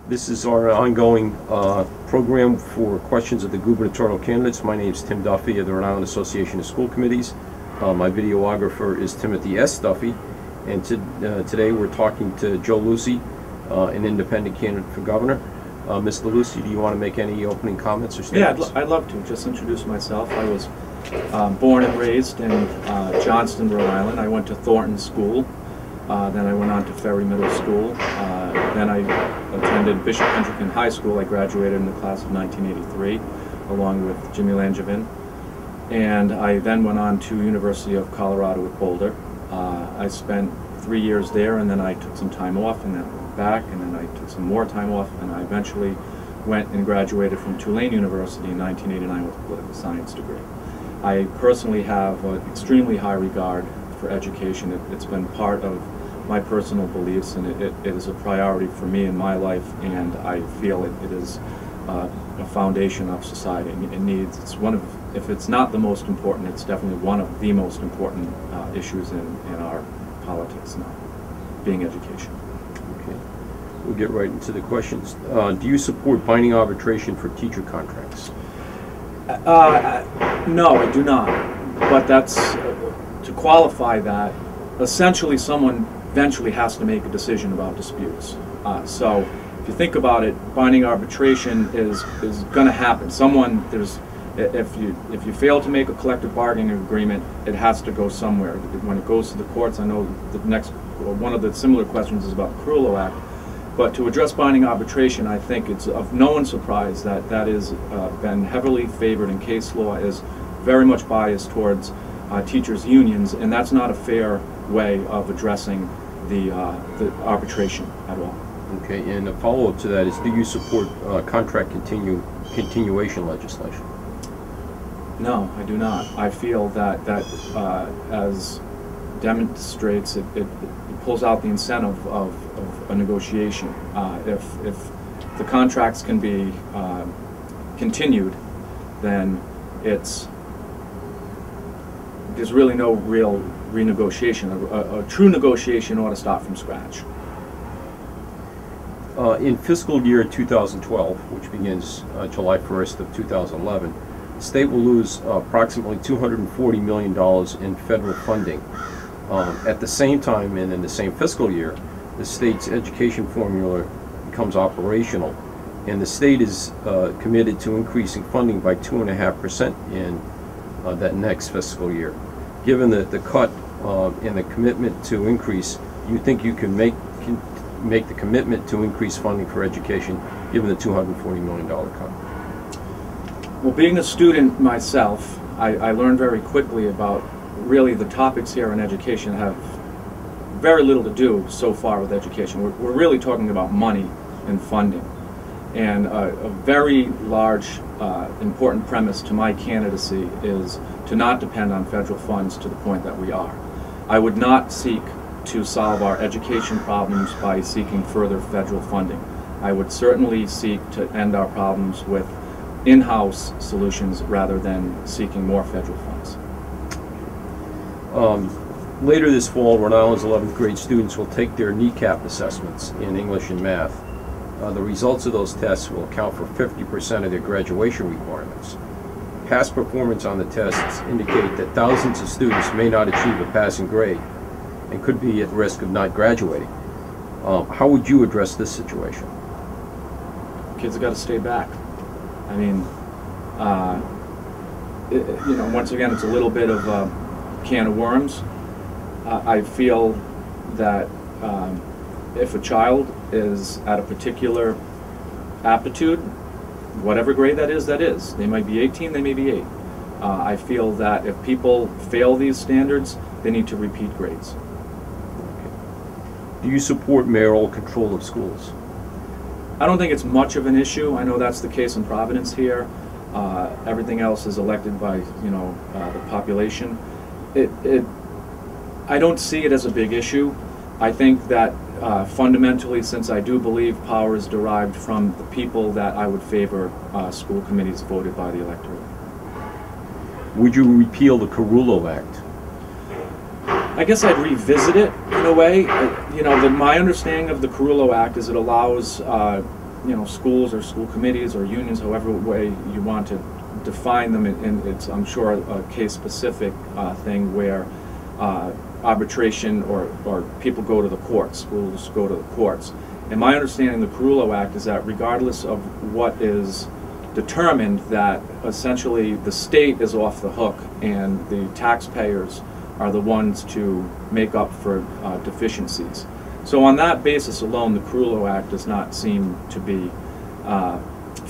This is our ongoing program for questions of the gubernatorial candidates. My name is Tim Duffy of the Rhode Island Association of School Committees. My videographer is Timothy S. Duffy, and today we're talking to Joe Lusi, an independent candidate for governor. Mr. Lusi, do you want to make any opening comments or statements? Yeah, I'd love to. Just introduce myself. I was born and raised in Johnston, Rhode Island. I went to Thornton School. Then I went on to Ferry Middle School. Then I attended Bishop Hendricken High School. I graduated in the class of 1983, along with Jimmy Langevin. And I then went on to University of Colorado at Boulder. I spent 3 years there, and then I took some time off, and then went back, and then I took some more time off, and I eventually went and graduated from Tulane University in 1989 with a political science degree. I personally have an extremely high regard for education. It's been part of my personal beliefs, and it is a priority for me in my life, and I feel it is a foundation of society. It needs, it's one of, if it's not the most important, it's definitely one of the most important issues in our politics now, being education. Okay, we'll get right into the questions. Do you support binding arbitration for teacher contracts? No, I do not, but that's, to qualify that, essentially someone eventually has to make a decision about disputes. So if you think about it, binding arbitration is going to happen. If you fail to make a collective bargaining agreement, it has to go somewhere. When it goes to the courts, I know one of the similar questions is about the Carullo Act. But to address binding arbitration, I think it's of no one's surprise that that has been heavily favored in case law, is very much biased towards teachers' unions, and that's not a fair way of addressing the arbitration at all. Okay, and a follow-up to that is, do you support contract continuation legislation? No, I do not. I feel that as demonstrates, it pulls out the incentive of a negotiation. If the contracts can be continued, then there's really no real renegotiation. A true negotiation ought to start from scratch. In fiscal year 2012, which begins July 1st of 2011, the state will lose approximately $240 million in federal funding. At the same time, and in the same fiscal year, the state's education formula becomes operational, and the state is committed to increasing funding by 2.5% in that next fiscal year. Given the cut and the commitment to increase, do you think you can make the commitment to increase funding for education given the $240 million cut? Well, being a student myself, I learned very quickly about really the topics here in education have very little to do so far with education. We're really talking about money and funding. And a very large, important premise to my candidacy is to not depend on federal funds to the point that we are. I would not seek to solve our education problems by seeking further federal funding. I would certainly seek to end our problems with in-house solutions rather than seeking more federal funds. Later this fall, Rhode Island's 11th grade students will take their kneecap assessments in English and math. The results of those tests will account for 50% of their graduation requirements. Past performance on the tests indicate that thousands of students may not achieve a passing grade and could be at risk of not graduating. How would you address this situation? Kids have got to stay back. I mean, you know, once again, it's a little bit of a can of worms. I feel that if a child is at a particular aptitude, whatever grade that is, they might be 18, they may be 8. I feel that if people fail these standards, they need to repeat grades. Do you support mayoral control of schools? I don't think it's much of an issue. I know that's the case in Providence here. Everything else is elected by, you know, the population. I don't see it as a big issue. I think that fundamentally, since I do believe power is derived from the people, that I would favor school committees voted by the electorate. Would you repeal the Carullo Act? I guess I'd revisit it in a way. You know, my understanding of the Carullo Act is it allows, you know, schools or school committees or unions, however way you want to define them, and it's, I'm sure, a case-specific thing where arbitration or people go to the courts, schools go to the courts. And my understanding of the Carullo Act is that regardless of what is determined, that essentially the state is off the hook and the taxpayers are the ones to make up for deficiencies. So on that basis alone, the Carullo Act does not seem to be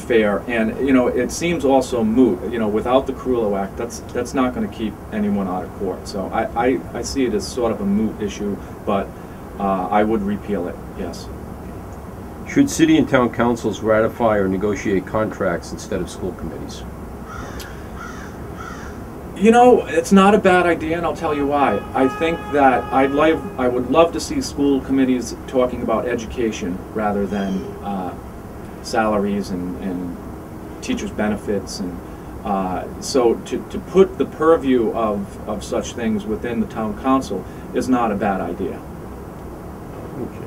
fair, and you know, it seems also moot. You know, without the Carullo Act, that's not going to keep anyone out of court. So I see it as sort of a moot issue, but I would repeal it, yes. Should city and town councils ratify or negotiate contracts instead of school committees? You know, it's not a bad idea, and I'll tell you why. I think that I would love to see school committees talking about education rather than salaries and teachers' benefits, and so to put the purview of such things within the town council is not a bad idea. Okay.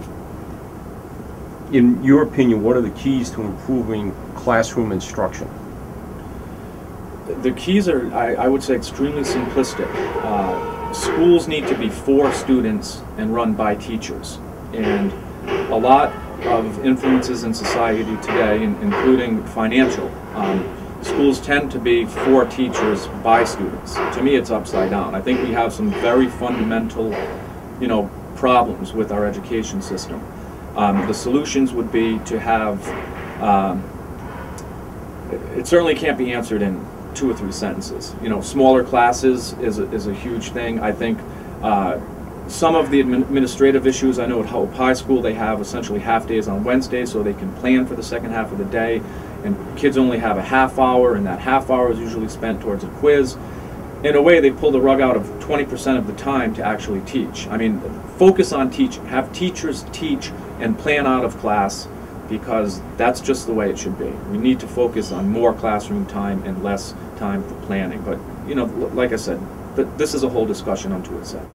In your opinion, what are the keys to improving classroom instruction? The keys are, I would say, extremely simplistic. Schools need to be for students and run by teachers. And a lot of influences in society today, including financial, schools tend to be for teachers by students. To me, it's upside down. I think we have some very fundamental, you know, problems with our education system. The solutions would be to have, it certainly can't be answered in 2 or 3 sentences. You know, smaller classes is a huge thing. I think some of the administrative issues, I know at Hope High School they have essentially half days on Wednesdays so they can plan for the second half of the day, and kids only have a half hour, and that half hour is usually spent towards a quiz. In a way, they pull the rug out of 20% of the time to actually teach. I mean, focus on teaching. Have teachers teach and plan out of class, because that's just the way it should be. We need to focus on more classroom time and less time for planning. But, you know, like I said, this is a whole discussion unto itself.